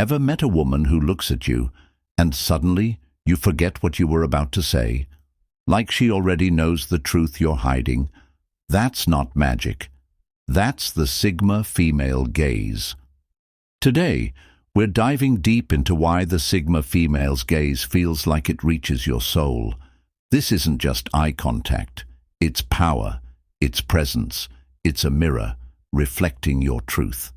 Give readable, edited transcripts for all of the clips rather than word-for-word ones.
Ever met a woman who looks at you, and suddenly you forget what you were about to say? Like she already knows the truth you're hiding? That's not magic. That's the Sigma female gaze. Today, we're diving deep into why the Sigma female's gaze feels like it reaches your soul. This isn't just eye contact. It's power, it's presence, it's a mirror reflecting your truth.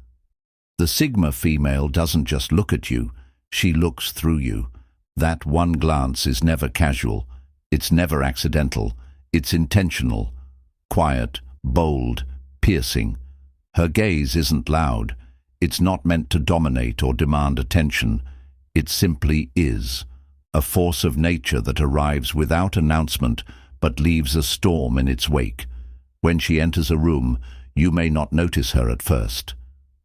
The Sigma female doesn't just look at you, she looks through you. That one glance is never casual, it's never accidental, it's intentional, quiet, bold, piercing. Her gaze isn't loud, it's not meant to dominate or demand attention. It simply is, a force of nature that arrives without announcement but leaves a storm in its wake. When she enters a room, you may not notice her at first.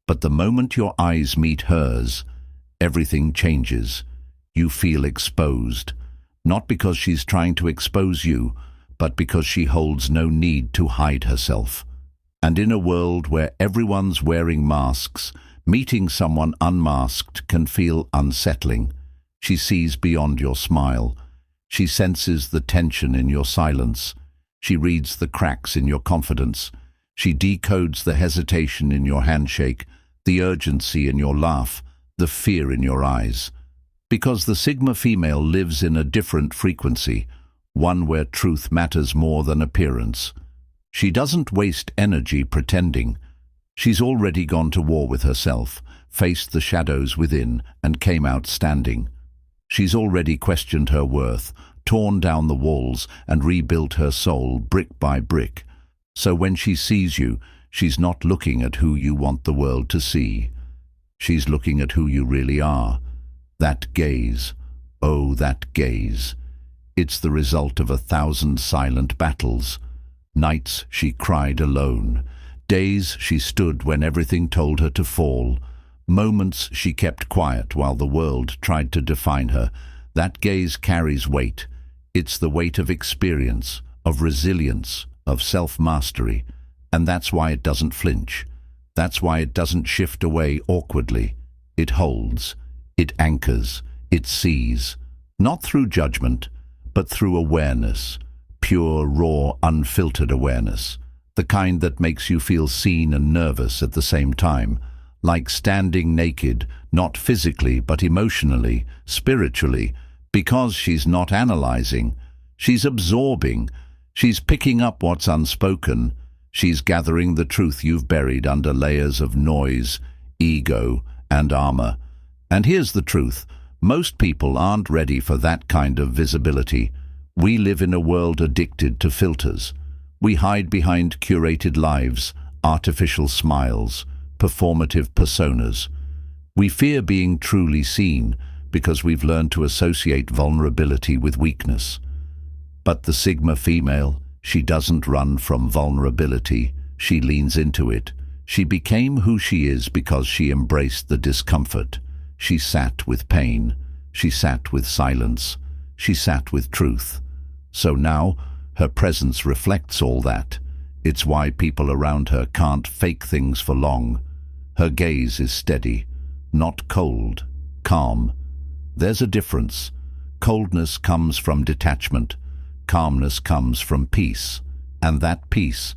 But the moment your eyes meet hers, everything changes. You feel exposed, not because she's trying to expose you, but because she holds no need to hide herself. And in a world where everyone's wearing masks, meeting someone unmasked can feel unsettling. She sees beyond your smile. She senses the tension in your silence. She reads the cracks in your confidence. She decodes the hesitation in your handshake, the urgency in your laugh, the fear in your eyes. Because the Sigma female lives in a different frequency, one where truth matters more than appearance. She doesn't waste energy pretending. She's already gone to war with herself, faced the shadows within, and came out standing. She's already questioned her worth, torn down the walls, and rebuilt her soul brick by brick. So when she sees you, she's not looking at who you want the world to see. She's looking at who you really are. That gaze, oh, that gaze. It's the result of 1,000 silent battles. Nights she cried alone. Days she stood when everything told her to fall. Moments she kept quiet while the world tried to define her. That gaze carries weight. It's the weight of experience, of resilience, of self-mastery. And that's why it doesn't flinch. That's why it doesn't shift away awkwardly. It holds. It anchors. It sees. Not through judgment, but through awareness. Pure, raw, unfiltered awareness. The kind that makes you feel seen and nervous at the same time. Like standing naked, not physically, but emotionally, spiritually. Because she's not analyzing. She's absorbing. She's picking up what's unspoken. She's gathering the truth you've buried under layers of noise, ego, and armor. And here's the truth. Most people aren't ready for that kind of visibility. We live in a world addicted to filters. We hide behind curated lives, artificial smiles, performative personas. We fear being truly seen because we've learned to associate vulnerability with weakness. But the Sigma female, she doesn't run from vulnerability. She leans into it. She became who she is because she embraced the discomfort. She sat with pain. She sat with silence. She sat with truth. So now, her presence reflects all that. It's why people around her can't fake things for long. Her gaze is steady, not cold, calm. There's a difference. Coldness comes from detachment. Calmness comes from peace. And that peace,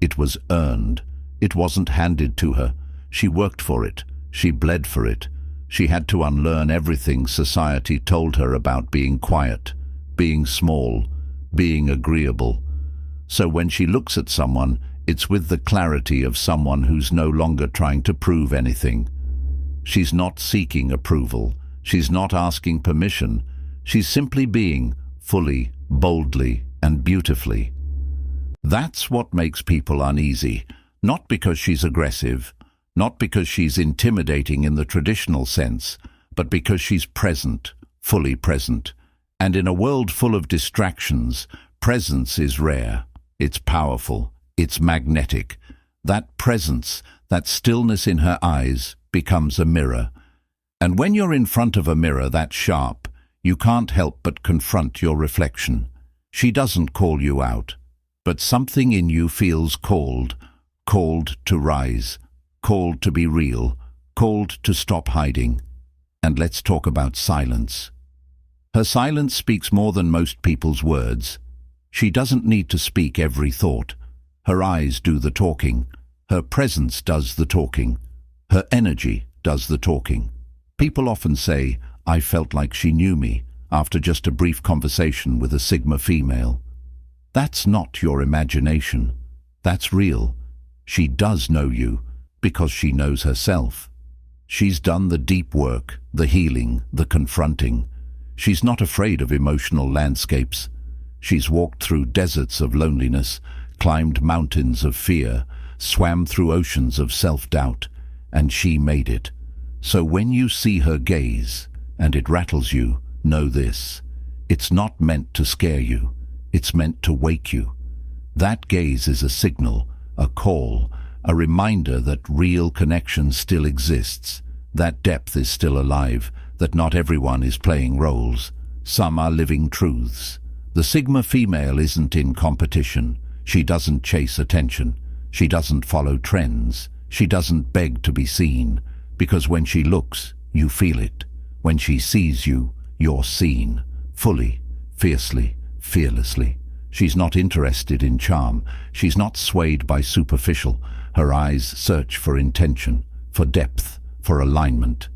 it was earned. It wasn't handed to her. She worked for it. She bled for it. She had to unlearn everything society told her about being quiet, being small, being agreeable. So when she looks at someone, it's with the clarity of someone who's no longer trying to prove anything. She's not seeking approval. She's not asking permission. She's simply being, fully, boldly, and beautifully. That's what makes people uneasy, not because she's aggressive, not because she's intimidating in the traditional sense, but because she's present, fully present. And in a world full of distractions, presence is rare. It's powerful. It's magnetic. That presence, that stillness in her eyes, becomes a mirror. And when you're in front of a mirror that sharp, you can't help but confront your reflection. She doesn't call you out, but something in you feels called to rise, called to be real, called to stop hiding. And let's talk about silence. Her silence speaks more than most people's words. She doesn't need to speak every thought. Her eyes do the talking. Her presence does the talking. Her energy does the talking. People often say, "I felt like she knew me," after just a brief conversation with a Sigma female. That's not your imagination. That's real. She does know you because she knows herself. She's done the deep work, the healing, the confronting. She's not afraid of emotional landscapes. She's walked through deserts of loneliness, climbed mountains of fear, swam through oceans of self-doubt, and she made it. So when you see her gaze, and it rattles you, know this: it's not meant to scare you, it's meant to wake you. That gaze is a signal, a call, a reminder that real connection still exists, that depth is still alive, that not everyone is playing roles. Some are living truths. The Sigma female isn't in competition. She doesn't chase attention. She doesn't follow trends. She doesn't beg to be seen, because when she looks, you feel it. When she sees you, you're seen, fully, fiercely, fearlessly. She's not interested in charm. She's not swayed by superficial. Her eyes search for intention, for depth, for alignment.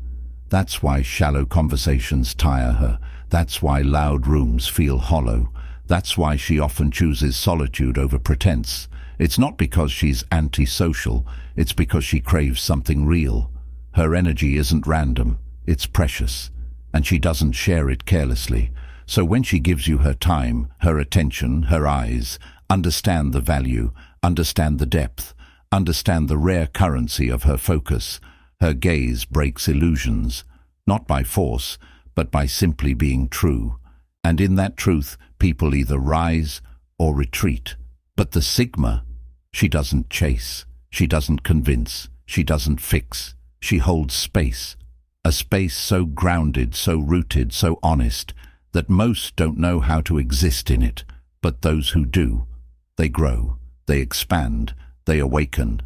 That's why shallow conversations tire her. That's why loud rooms feel hollow. That's why she often chooses solitude over pretense. It's not because she's antisocial. It's because she craves something real. Her energy isn't random. It's precious. And she doesn't share it carelessly. So when she gives you her time, her attention, her eyes, understand the value, understand the depth, understand the rare currency of her focus. Her gaze breaks illusions, not by force, but by simply being true. And in that truth, people either rise or retreat. But the Sigma, she doesn't chase, she doesn't convince, she doesn't fix. She holds space, a space so grounded, so rooted, so honest, that most don't know how to exist in it. But those who do, they grow, they expand, they awaken.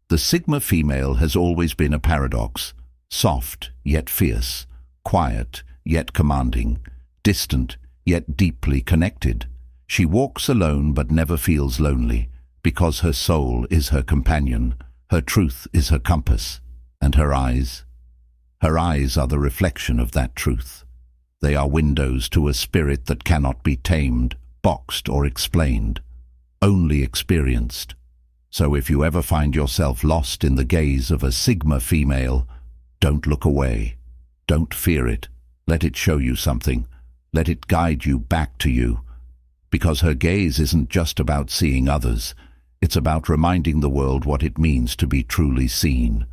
The Sigma female has always been a paradox, soft yet fierce, quiet yet commanding, distant yet deeply connected. She walks alone but never feels lonely, because her soul is her companion, her truth is her compass, and her eyes are the reflection of that truth. They are windows to a spirit that cannot be tamed, boxed, or explained, only experienced. So if you ever find yourself lost in the gaze of a Sigma female, don't look away. Don't fear it. Let it show you something. Let it guide you back to you. Because her gaze isn't just about seeing others. It's about reminding the world what it means to be truly seen.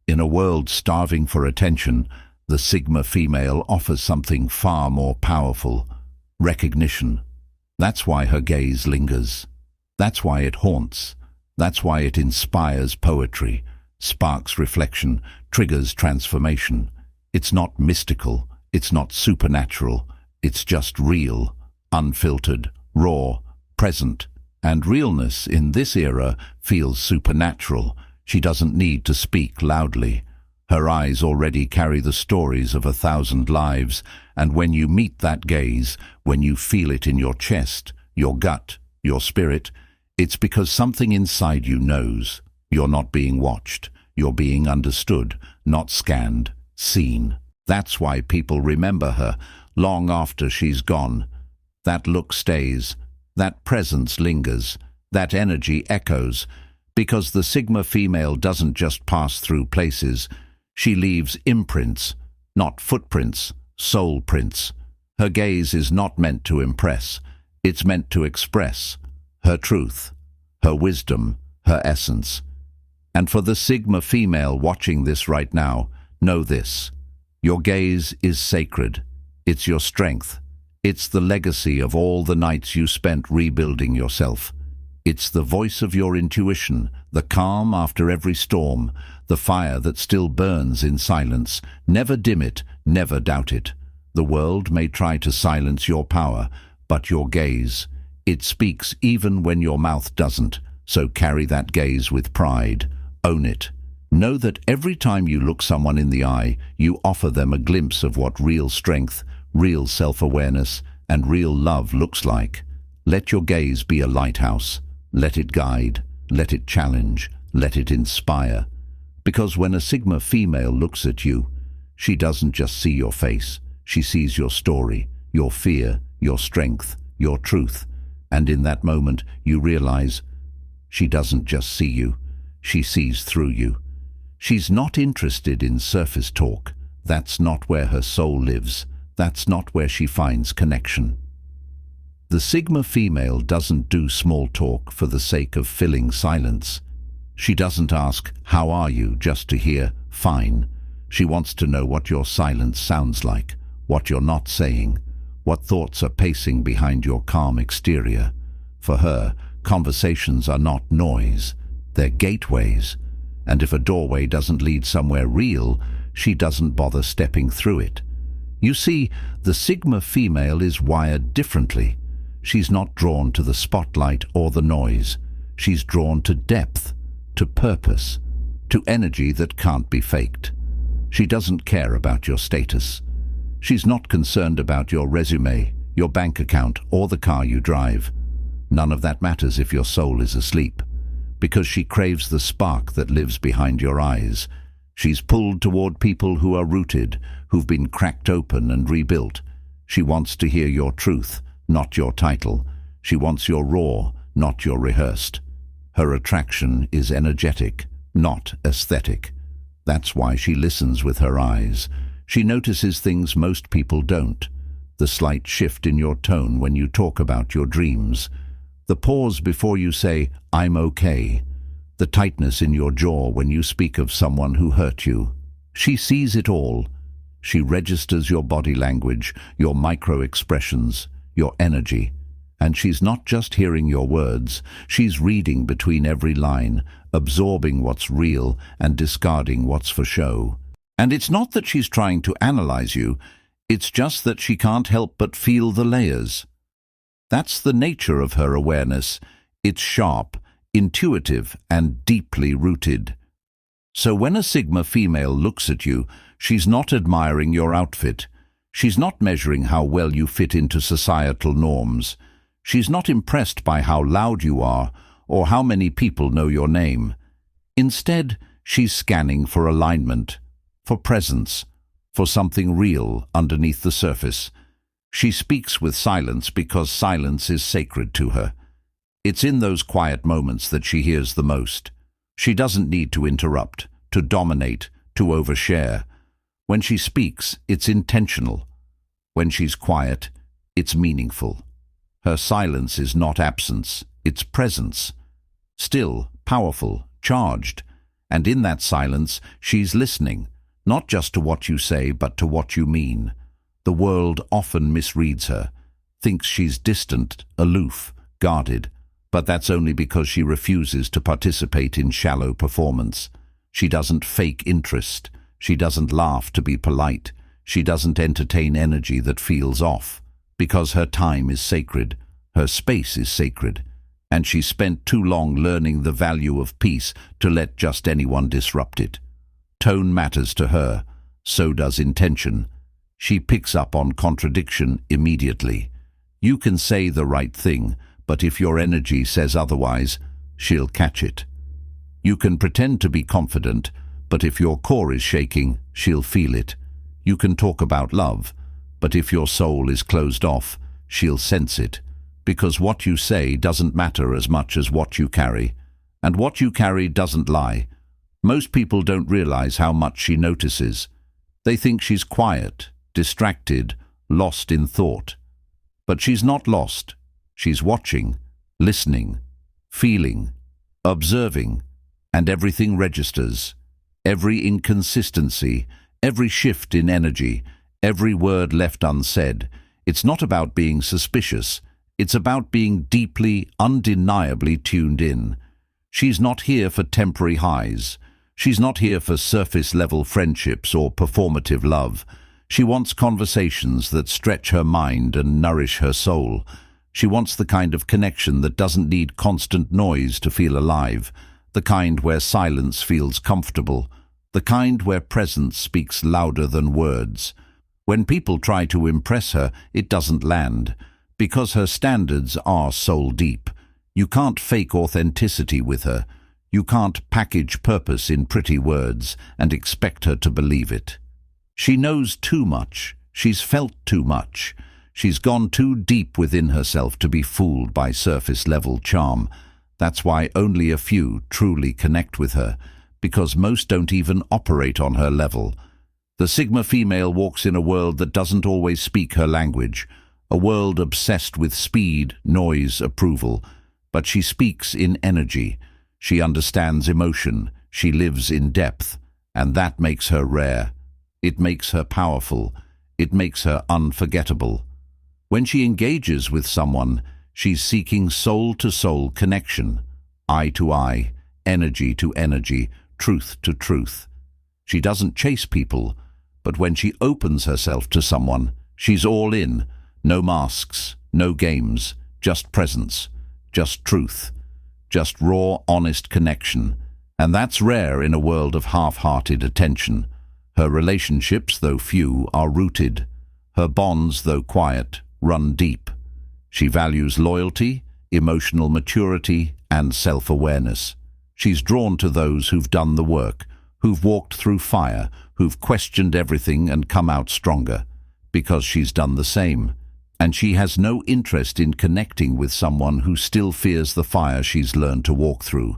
In a world starving for attention, the Sigma female offers something far more powerful: recognition. That's why her gaze lingers. That's why it haunts. That's why it inspires poetry, sparks reflection, triggers transformation. It's not mystical, it's not supernatural, it's just real, unfiltered, raw, present. And realness in this era feels supernatural. She doesn't need to speak loudly. Her eyes already carry the stories of 1,000 lives, and when you meet that gaze, when you feel it in your chest, your gut, your spirit, it's because something inside you knows. You're not being watched. You're being understood, not scanned, seen. That's why people remember her long after she's gone. That look stays. That presence lingers. That energy echoes. Because the Sigma female doesn't just pass through places. She leaves imprints, not footprints, soul prints. Her gaze is not meant to impress. It's meant to express her truth, her wisdom, her essence. And for the Sigma female watching this right now, know this: your gaze is sacred. It's your strength. It's the legacy of all the nights you spent rebuilding yourself. It's the voice of your intuition, the calm after every storm, the fire that still burns in silence. Never dim it, never doubt it. The world may try to silence your power, but your gaze, it speaks even when your mouth doesn't. So carry that gaze with pride. Own it. Know that every time you look someone in the eye, you offer them a glimpse of what real strength, real self-awareness, and real love looks like. Let your gaze be a lighthouse. Let it guide, let it challenge, let it inspire. Because when a Sigma female looks at you, she doesn't just see your face. She sees your story, your fear, your strength, your truth. And in that moment, you realize she doesn't just see you, she sees through you. She's not interested in surface talk. That's not where her soul lives. That's not where she finds connection. The Sigma female doesn't do small talk for the sake of filling silence. She doesn't ask, "How are you?" just to hear, "Fine." She wants to know what your silence sounds like, what you're not saying, what thoughts are pacing behind your calm exterior. For her, conversations are not noise, they're gateways. And if a doorway doesn't lead somewhere real, she doesn't bother stepping through it. You see, the Sigma female is wired differently. She's not drawn to the spotlight or the noise. She's drawn to depth, to purpose, to energy that can't be faked. She doesn't care about your status. She's not concerned about your resume, your bank account, or the car you drive. None of that matters if your soul is asleep, because she craves the spark that lives behind your eyes. She's pulled toward people who are rooted, who've been cracked open and rebuilt. She wants to hear your truth, not your title. She wants your raw, not your rehearsed. Her attraction is energetic, not aesthetic. That's why she listens with her eyes. She notices things most people don't. The slight shift in your tone when you talk about your dreams. The pause before you say, "I'm okay." The tightness in your jaw when you speak of someone who hurt you. She sees it all. She registers your body language, your micro-expressions, your energy. And she's not just hearing your words, she's reading between every line, absorbing what's real and discarding what's for show. And it's not that she's trying to analyze you, it's just that she can't help but feel the layers. That's the nature of her awareness. It's sharp, intuitive, and deeply rooted. So when a Sigma female looks at you, she's not admiring your outfit. She's not measuring how well you fit into societal norms. She's not impressed by how loud you are or how many people know your name. Instead, she's scanning for alignment, for presence, for something real underneath the surface. She speaks with silence because silence is sacred to her. It's in those quiet moments that she hears the most. She doesn't need to interrupt, to dominate, to overshare. When she speaks, it's intentional. When she's quiet, it's meaningful. Her silence is not absence, it's presence. Still, powerful, charged. And in that silence, she's listening, not just to what you say, but to what you mean. The world often misreads her, thinks she's distant, aloof, guarded, but that's only because she refuses to participate in shallow performance. She doesn't fake interest. She doesn't laugh to be polite. She doesn't entertain energy that feels off. Because her time is sacred, her space is sacred, and she spent too long learning the value of peace to let just anyone disrupt it. Tone matters to her, so does intention. She picks up on contradiction immediately. You can say the right thing, but if your energy says otherwise, she'll catch it. You can pretend to be confident, but if your core is shaking, she'll feel it. You can talk about love, but if your soul is closed off, she'll sense it. Because what you say doesn't matter as much as what you carry. And what you carry doesn't lie. Most people don't realize how much she notices. They think she's quiet, distracted, lost in thought. But she's not lost. She's watching, listening, feeling, observing, and everything registers. Every inconsistency, every shift in energy, every word left unsaid. It's not about being suspicious. It's about being deeply, undeniably tuned in. She's not here for temporary highs. She's not here for surface-level friendships or performative love. She wants conversations that stretch her mind and nourish her soul. She wants the kind of connection that doesn't need constant noise to feel alive. the kind where silence feels comfortable, the kind where presence speaks louder than words. When people try to impress her, it doesn't land, because her standards are soul deep. You can't fake authenticity with her. You can't package purpose in pretty words and expect her to believe it. She knows too much. She's felt too much. She's gone too deep within herself to be fooled by surface-level charm. That's why only a few truly connect with her, because most don't even operate on her level. The Sigma female walks in a world that doesn't always speak her language, a world obsessed with speed, noise, approval. But she speaks in energy. She understands emotion. She lives in depth. And that makes her rare. It makes her powerful. It makes her unforgettable. When she engages with someone, she's seeking soul-to-soul connection, eye to eye, energy to energy, truth to truth. She doesn't chase people, but when she opens herself to someone, she's all in. No masks, no games, just presence, just truth, just raw, honest connection. And that's rare in a world of half-hearted attention. Her relationships, though few, are rooted. Her bonds, though quiet, run deep. She values loyalty, emotional maturity, and self-awareness. She's drawn to those who've done the work, who've walked through fire, who've questioned everything and come out stronger, because she's done the same. And she has no interest in connecting with someone who still fears the fire she's learned to walk through.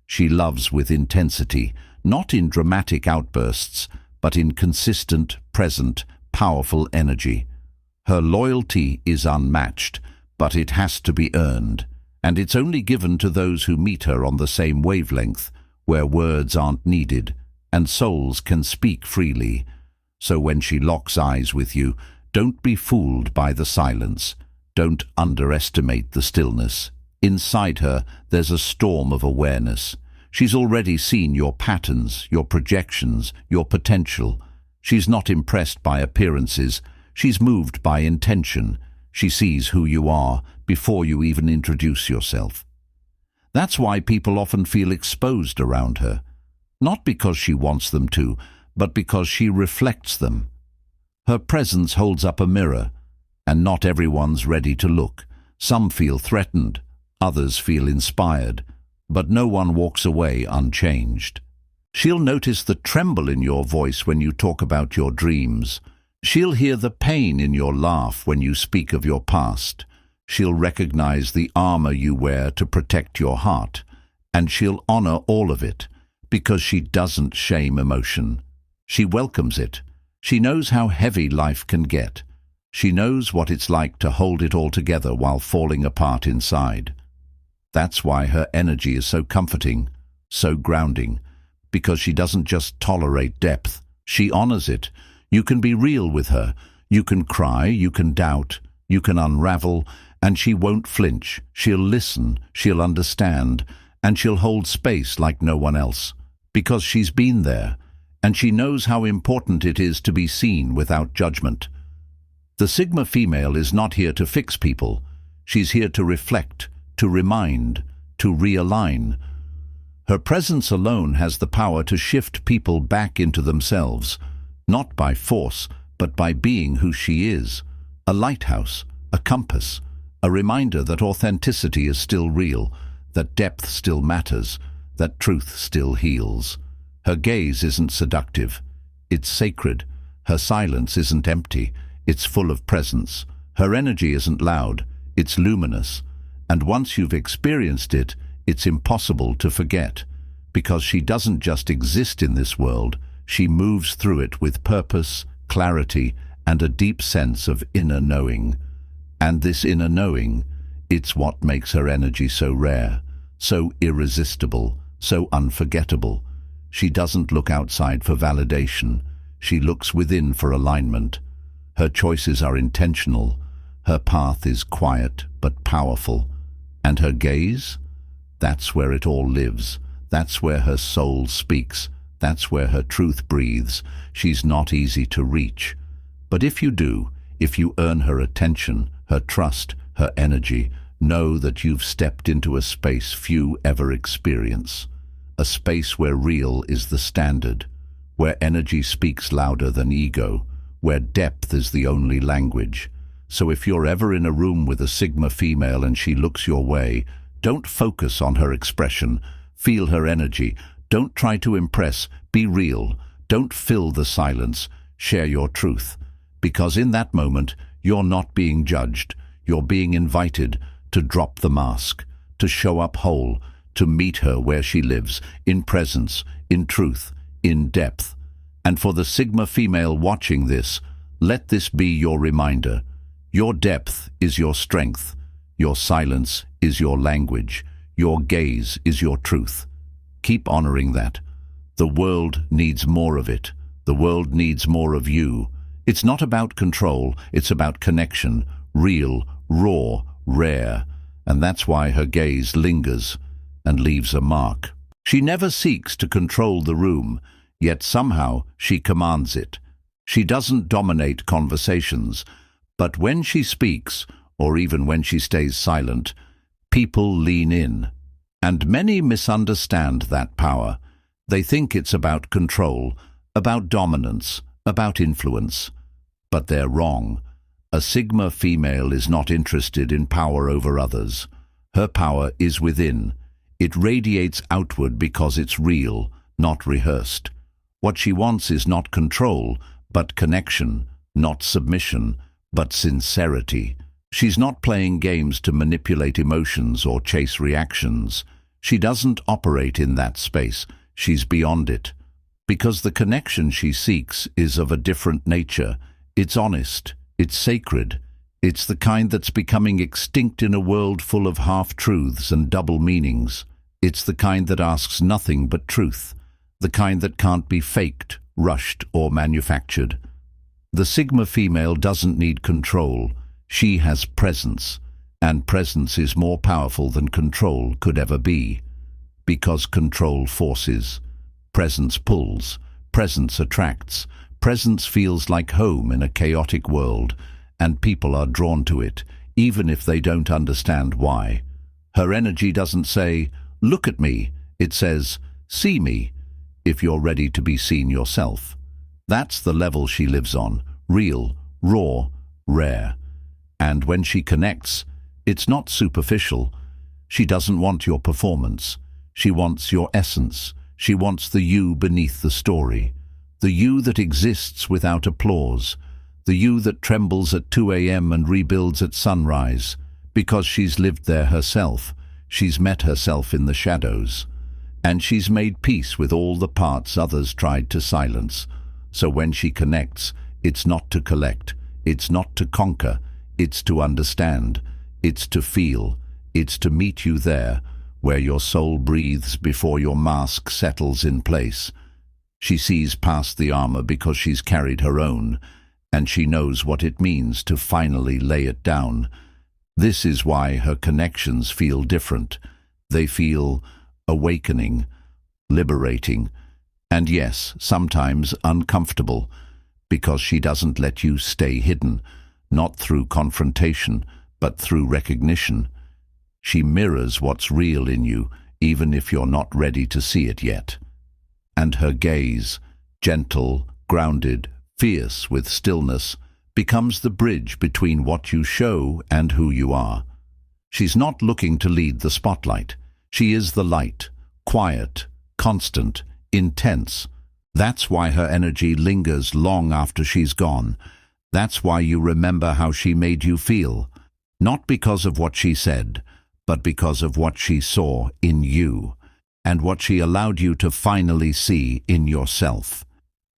She loves with intensity, not in dramatic outbursts, but in consistent, present, powerful energy. Her loyalty is unmatched, but it has to be earned, and it's only given to those who meet her on the same wavelength, where words aren't needed, and souls can speak freely. So when she locks eyes with you, don't be fooled by the silence. Don't underestimate the stillness. Inside her, there's a storm of awareness. She's already seen your patterns, your projections, your potential. She's not impressed by appearances. She's moved by intention. She sees who you are before you even introduce yourself. That's why people often feel exposed around her. Not because she wants them to, but because she reflects them. Her presence holds up a mirror, and not everyone's ready to look. Some feel threatened, others feel inspired, but no one walks away unchanged. She'll notice the tremble in your voice when you talk about your dreams. She'll hear the pain in your laugh when you speak of your past. She'll recognize the armor you wear to protect your heart, and she'll honor all of it, because she doesn't shame emotion. She welcomes it. She knows how heavy life can get. She knows what it's like to hold it all together while falling apart inside. That's why her energy is so comforting, so grounding, because she doesn't just tolerate depth, she honors it. You can be real with her. You can cry, you can doubt, you can unravel, and she won't flinch. She'll listen, she'll understand, and she'll hold space like no one else, because she's been there, and she knows how important it is to be seen without judgment. The Sigma female is not here to fix people. She's here to reflect, to remind, to realign. Her presence alone has the power to shift people back into themselves, not by force, but by being who she is. A lighthouse, a compass, a reminder that authenticity is still real, that depth still matters, that truth still heals. Her gaze isn't seductive, it's sacred. Her silence isn't empty, it's full of presence. Her energy isn't loud, it's luminous. And once you've experienced it, it's impossible to forget, because she doesn't just exist in this world, she moves through it with purpose, clarity, and a deep sense of inner knowing. And this inner knowing, it's what makes her energy so rare, so irresistible, so unforgettable. She doesn't look outside for validation. She looks within for alignment. Her choices are intentional. Her path is quiet but powerful. And her gaze? That's where it all lives. That's where her soul speaks. That's where her truth breathes. She's not easy to reach. But if you do, if you earn her attention, her trust, her energy, know that you've stepped into a space few ever experience. a space where real is the standard, where energy speaks louder than ego, where depth is the only language. So if you're ever in a room with a Sigma female and she looks your way, don't focus on her expression, feel her energy. Don't try to impress, be real. Don't fill the silence, share your truth. Because in that moment, you're not being judged, you're being invited to drop the mask, to show up whole, to meet her where she lives, in presence, in truth, in depth. And for the Sigma female watching this, let this be your reminder. Your depth is your strength. Your silence is your language. Your gaze is your truth. Keep honoring that. The world needs more of it. The world needs more of you. It's not about control, it's about connection, real, raw, rare. And that's why her gaze lingers and leaves a mark. She never seeks to control the room, yet somehow she commands it. She doesn't dominate conversations, but when she speaks, or even when she stays silent, people lean in. And many misunderstand that power. They think it's about control, about dominance, about influence. But they're wrong. A Sigma female is not interested in power over others. Her power is within. It radiates outward because it's real, not rehearsed. What she wants is not control, but connection, not submission, but sincerity. She's not playing games to manipulate emotions or chase reactions. She doesn't operate in that space. She's beyond it. Because the connection she seeks is of a different nature. It's honest. It's sacred. It's the kind that's becoming extinct in a world full of half-truths and double meanings. It's the kind that asks nothing but truth. The kind that can't be faked, rushed, or manufactured. The Sigma female doesn't need control. She has presence, and presence is more powerful than control could ever be. Because control forces, presence pulls, presence attracts, presence feels like home in a chaotic world, and people are drawn to it, even if they don't understand why. Her energy doesn't say, "Look at me," it says, "See me," if you're ready to be seen yourself. That's the level she lives on, real, raw, rare. And when she connects, it's not superficial. She doesn't want your performance. She wants your essence. She wants the you beneath the story. The you that exists without applause. The you that trembles at 2 a.m. and rebuilds at sunrise. Because she's lived there herself. She's met herself in the shadows. And she's made peace with all the parts others tried to silence. So when she connects, it's not to collect. It's not to conquer. It's to understand. It's to feel. It's to meet you there, where your soul breathes before your mask settles in place. She sees past the armor because she's carried her own, and she knows what it means to finally lay it down. This is why her connections feel different. They feel awakening, liberating, and yes, sometimes uncomfortable, because she doesn't let you stay hidden, not through confrontation, but through recognition. She mirrors what's real in you, even if you're not ready to see it yet. And her gaze, gentle, grounded, fierce with stillness, becomes the bridge between what you show and who you are. She's not looking to lead the spotlight. She is the light, quiet, constant, intense. That's why her energy lingers long after she's gone. That's why you remember how she made you feel. Not because of what she said, but because of what she saw in you, and what she allowed you to finally see in yourself.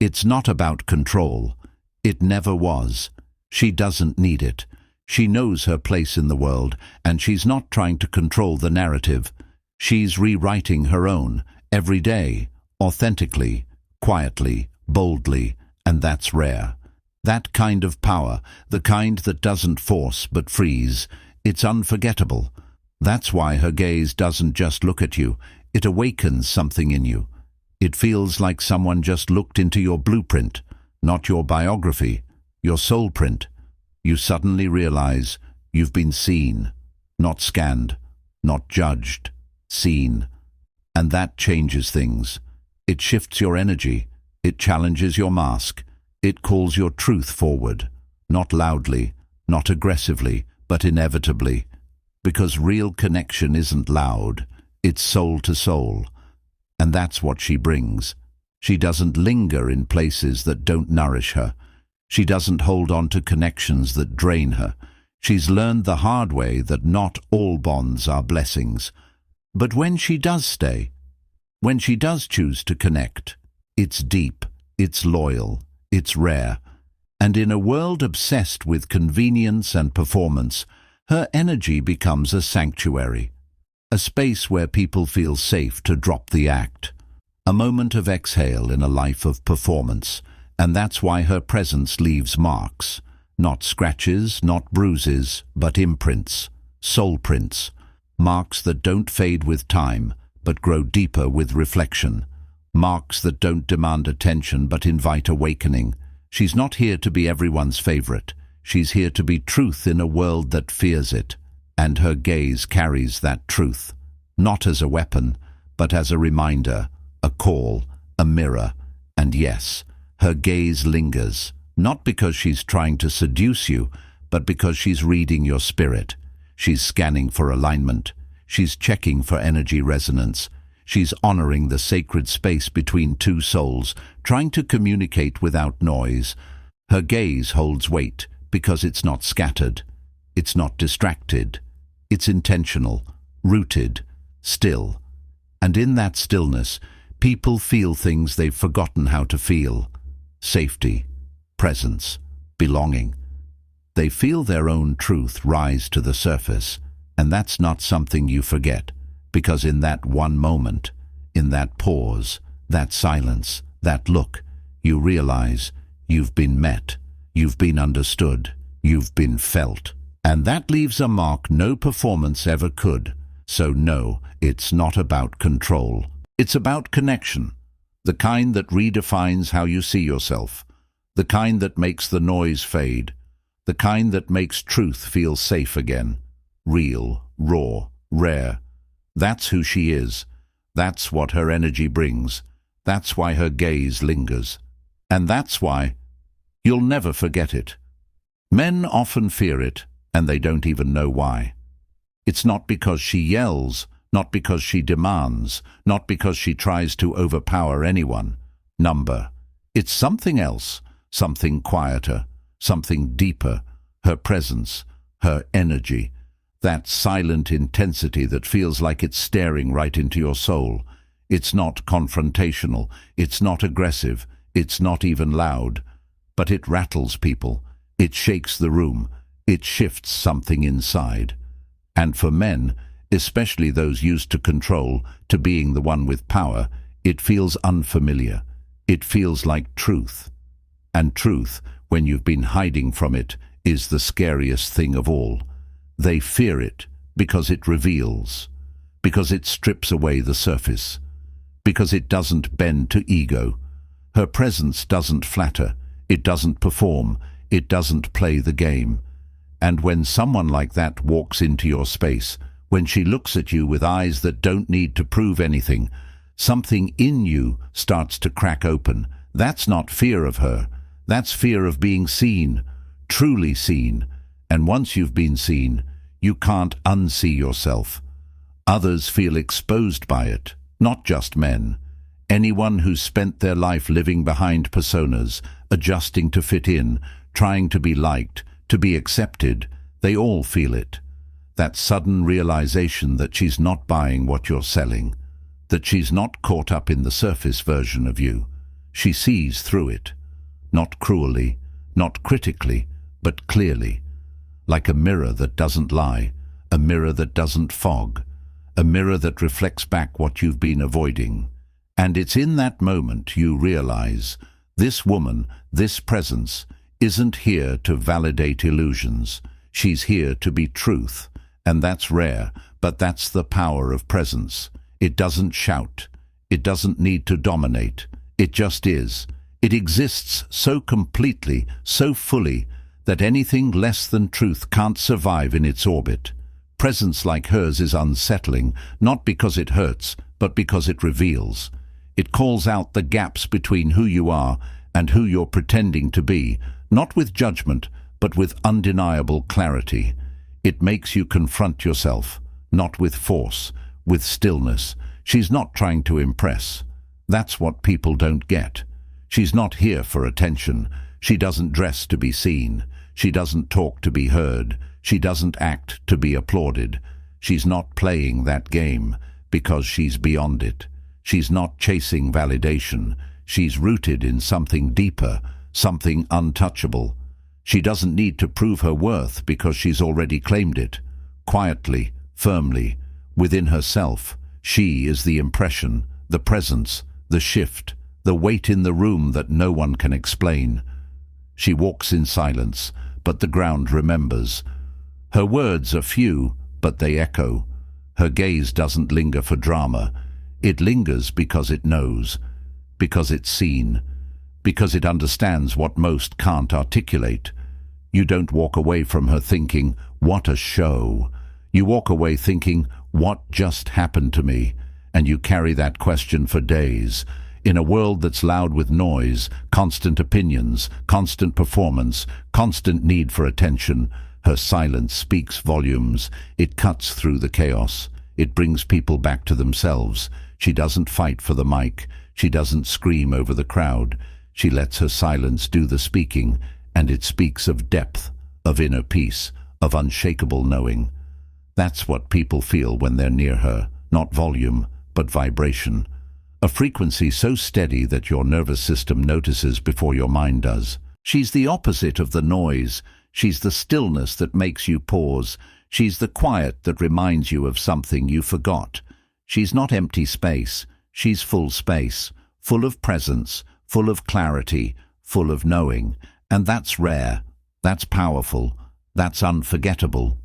It's not about control. It never was. She doesn't need it. She knows her place in the world, and she's not trying to control the narrative. She's rewriting her own, every day, authentically, quietly, boldly, and that's rare. That kind of power, the kind that doesn't force but frees, it's unforgettable. That's why her gaze doesn't just look at you, it awakens something in you. It feels like someone just looked into your blueprint, not your biography, your soul print. You suddenly realize you've been seen, not scanned, not judged, seen. And that changes things. It shifts your energy. It challenges your mask. It calls your truth forward. Not loudly, not aggressively, but inevitably. Because real connection isn't loud. It's soul to soul. And that's what she brings. She doesn't linger in places that don't nourish her. She doesn't hold on to connections that drain her. She's learned the hard way that not all bonds are blessings. But when she does stay, when she does choose to connect, it's deep, it's loyal, it's rare. And in a world obsessed with convenience and performance, her energy becomes a sanctuary, a space where people feel safe to drop the act, a moment of exhale in a life of performance. And that's why her presence leaves marks. Not scratches, not bruises, but imprints, soul prints, marks that don't fade with time, but grow deeper with reflection, marks that don't demand attention but invite awakening. She's not here to be everyone's favorite. She's here to be truth in a world that fears it, and her gaze carries that truth, not as a weapon, but as a reminder, a call, a mirror. And yes, her gaze lingers, not because she's trying to seduce you, but because she's reading your spirit. She's scanning for alignment. She's checking for energy resonance. She's honoring the sacred space between two souls, trying to communicate without noise. Her gaze holds weight because it's not scattered. It's not distracted. It's intentional, rooted, still. And in that stillness, people feel things they've forgotten how to feel. Safety, presence, belonging. They feel their own truth rise to the surface, and that's not something you forget, because in that one moment, in that pause, that silence, that look, you realize you've been met, you've been understood, you've been felt. And that leaves a mark no performance ever could. So no, it's not about control. It's about connection. The kind that redefines how you see yourself, the kind that makes the noise fade, the kind that makes truth feel safe again, real, raw, rare. That's who she is. That's what her energy brings. That's why her gaze lingers. And that's why you'll never forget it. Men often fear it, and they don't even know why. It's not because she yells, not because she demands, not because she tries to overpower anyone. It's something else, something quieter, something deeper, her presence, her energy, that silent intensity that feels like it's staring right into your soul. It's not confrontational, it's not aggressive, it's not even loud, but it rattles people, it shakes the room, it shifts something inside. And for men, especially those used to control, to being the one with power, it feels unfamiliar. It feels like truth. And truth, when you've been hiding from it, is the scariest thing of all. They fear it because it reveals, because it strips away the surface, because it doesn't bend to ego. Her presence doesn't flatter, it doesn't perform, it doesn't play the game. And when someone like that walks into your space, when she looks at you with eyes that don't need to prove anything, something in you starts to crack open. That's not fear of her. That's fear of being seen, truly seen. And once you've been seen, you can't unsee yourself. Others feel exposed by it, not just men. Anyone who's spent their life living behind personas, adjusting to fit in, trying to be liked, to be accepted, they all feel it. That sudden realization that she's not buying what you're selling, that she's not caught up in the surface version of you. She sees through it, not cruelly, not critically, but clearly, like a mirror that doesn't lie, a mirror that doesn't fog, a mirror that reflects back what you've been avoiding. And it's in that moment you realize this woman, this presence, isn't here to validate illusions. She's here to be truth. And that's rare, but that's the power of presence. It doesn't shout. It doesn't need to dominate. It just is. It exists so completely, so fully, that anything less than truth can't survive in its orbit. Presence like hers is unsettling, not because it hurts, but because it reveals. It calls out the gaps between who you are and who you're pretending to be, not with judgment, but with undeniable clarity. It makes you confront yourself, not with force, with stillness. She's not trying to impress. That's what people don't get. She's not here for attention. She doesn't dress to be seen. She doesn't talk to be heard. She doesn't act to be applauded. She's not playing that game because she's beyond it. She's not chasing validation. She's rooted in something deeper, something untouchable. She doesn't need to prove her worth because she's already claimed it. Quietly, firmly, within herself, she is the impression, the presence, the shift, the weight in the room that no one can explain. She walks in silence, but the ground remembers. Her words are few, but they echo. Her gaze doesn't linger for drama. It lingers because it knows, because it's seen, because it understands what most can't articulate. You don't walk away from her thinking, "What a show." You walk away thinking, "What just happened to me?" And you carry that question for days. In a world that's loud with noise, constant opinions, constant performance, constant need for attention, her silence speaks volumes. It cuts through the chaos. It brings people back to themselves. She doesn't fight for the mic. She doesn't scream over the crowd. She lets her silence do the speaking, and it speaks of depth, of inner peace, of unshakable knowing. That's what people feel when they're near her, not volume, but vibration. A frequency so steady that your nervous system notices before your mind does. She's the opposite of the noise. She's the stillness that makes you pause. She's the quiet that reminds you of something you forgot. She's not empty space. She's full space, full of presence, full of clarity, full of knowing. And that's rare. That's powerful. That's unforgettable.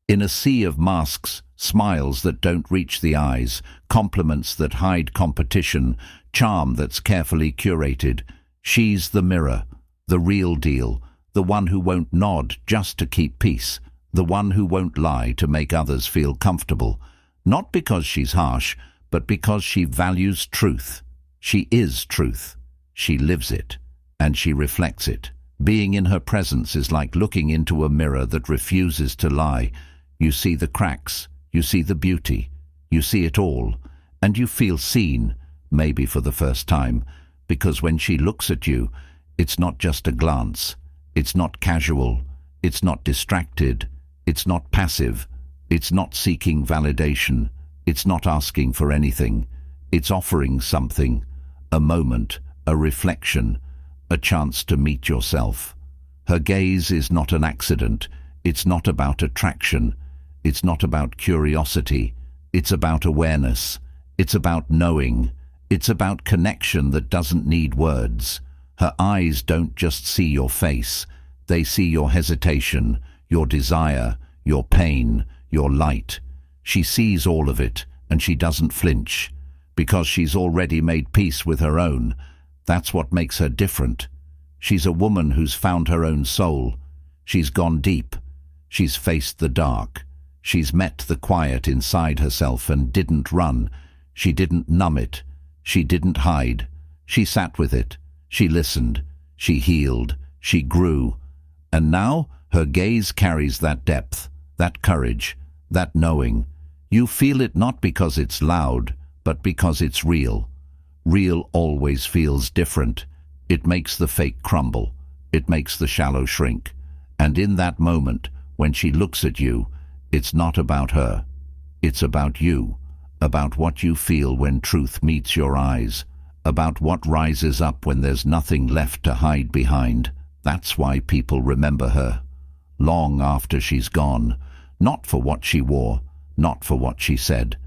In a sea of masks, smiles that don't reach the eyes, compliments that hide competition, charm that's carefully curated, she's the mirror, the real deal, the one who won't nod just to keep peace, the one who won't lie to make others feel comfortable, not because she's harsh, but because she values truth. She is truth. She lives it, and she reflects it. Being in her presence is like looking into a mirror that refuses to lie. You see the cracks, you see the beauty, you see it all, and you feel seen, maybe for the first time, because when she looks at you, it's not just a glance, it's not casual, it's not distracted, it's not passive, it's not seeking validation, it's not asking for anything, it's offering something, a moment, a reflection, a chance to meet yourself. Her gaze is not an accident, it's not about attraction, it's not about curiosity, it's about awareness, it's about knowing, it's about connection that doesn't need words. Her eyes don't just see your face, they see your hesitation, your desire, your pain, your light. She sees all of it, and she doesn't flinch, because she's already made peace with her own. That's what makes her different. She's a woman who's found her own soul. She's gone deep. She's faced the dark. She's met the quiet inside herself and didn't run. She didn't numb it. She didn't hide. She sat with it. She listened. She healed. She grew. And now her gaze carries that depth, that courage, that knowing. You feel it not because it's loud, but because it's real. Real always feels different. It makes the fake crumble. It makes the shallow shrink. And in that moment, when she looks at you, it's not about her. It's about you, about what you feel when truth meets your eyes, about what rises up when there's nothing left to hide behind. That's why people remember her, long after she's gone, not for what she wore, not for what she said,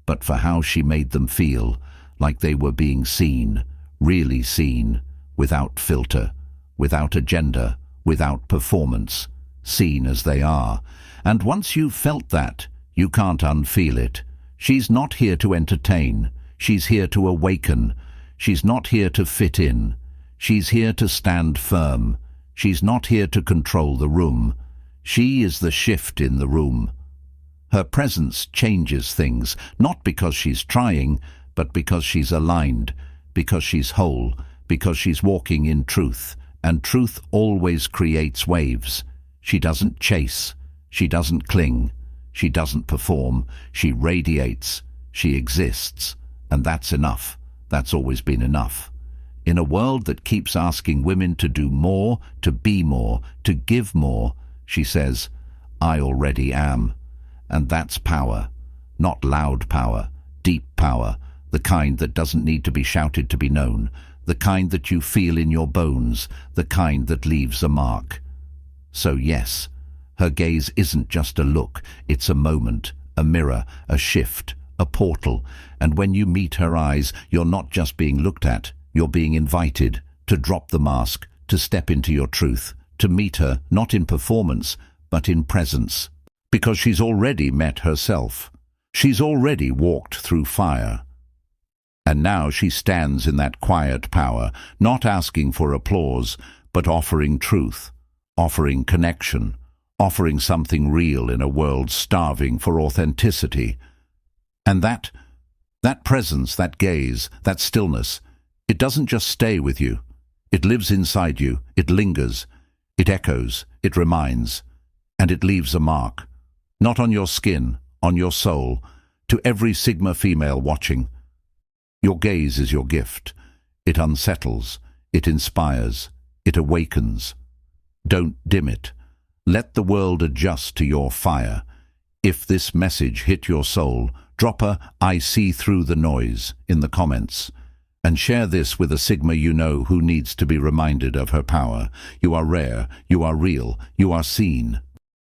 but for how she made them feel, like they were being seen, really seen, without filter, without agenda, without performance, seen as they are. And once you've felt that, you can't unfeel it. She's not here to entertain. She's here to awaken. She's not here to fit in. She's here to stand firm. She's not here to control the room. She is the shift in the room. Her presence changes things, not because she's trying, but because she's aligned, because she's whole, because she's walking in truth, and truth always creates waves. She doesn't chase, she doesn't cling, she doesn't perform, she radiates, she exists, and that's enough. That's always been enough. In a world that keeps asking women to do more, to be more, to give more, she says, I already am. And that's power. Not loud power, deep power, the kind that doesn't need to be shouted to be known, the kind that you feel in your bones, the kind that leaves a mark. So yes, her gaze isn't just a look, it's a moment, a mirror, a shift, a portal, and when you meet her eyes, you're not just being looked at, you're being invited to drop the mask, to step into your truth, to meet her not in performance, but in presence. Because she's already met herself. She's already walked through fire. And now she stands in that quiet power, not asking for applause, but offering truth, offering connection, offering something real in a world starving for authenticity. And that presence, that gaze, that stillness, it doesn't just stay with you. It lives inside you, it lingers, it echoes, it reminds, and it leaves a mark. Not on your skin, on your soul, to every Sigma female watching. Your gaze is your gift. It unsettles, it inspires, it awakens. Don't dim it. Let the world adjust to your fire. If this message hit your soul, drop a "I see through the noise" in the comments. And share this with a Sigma you know who needs to be reminded of her power. You are rare, you are real, you are seen.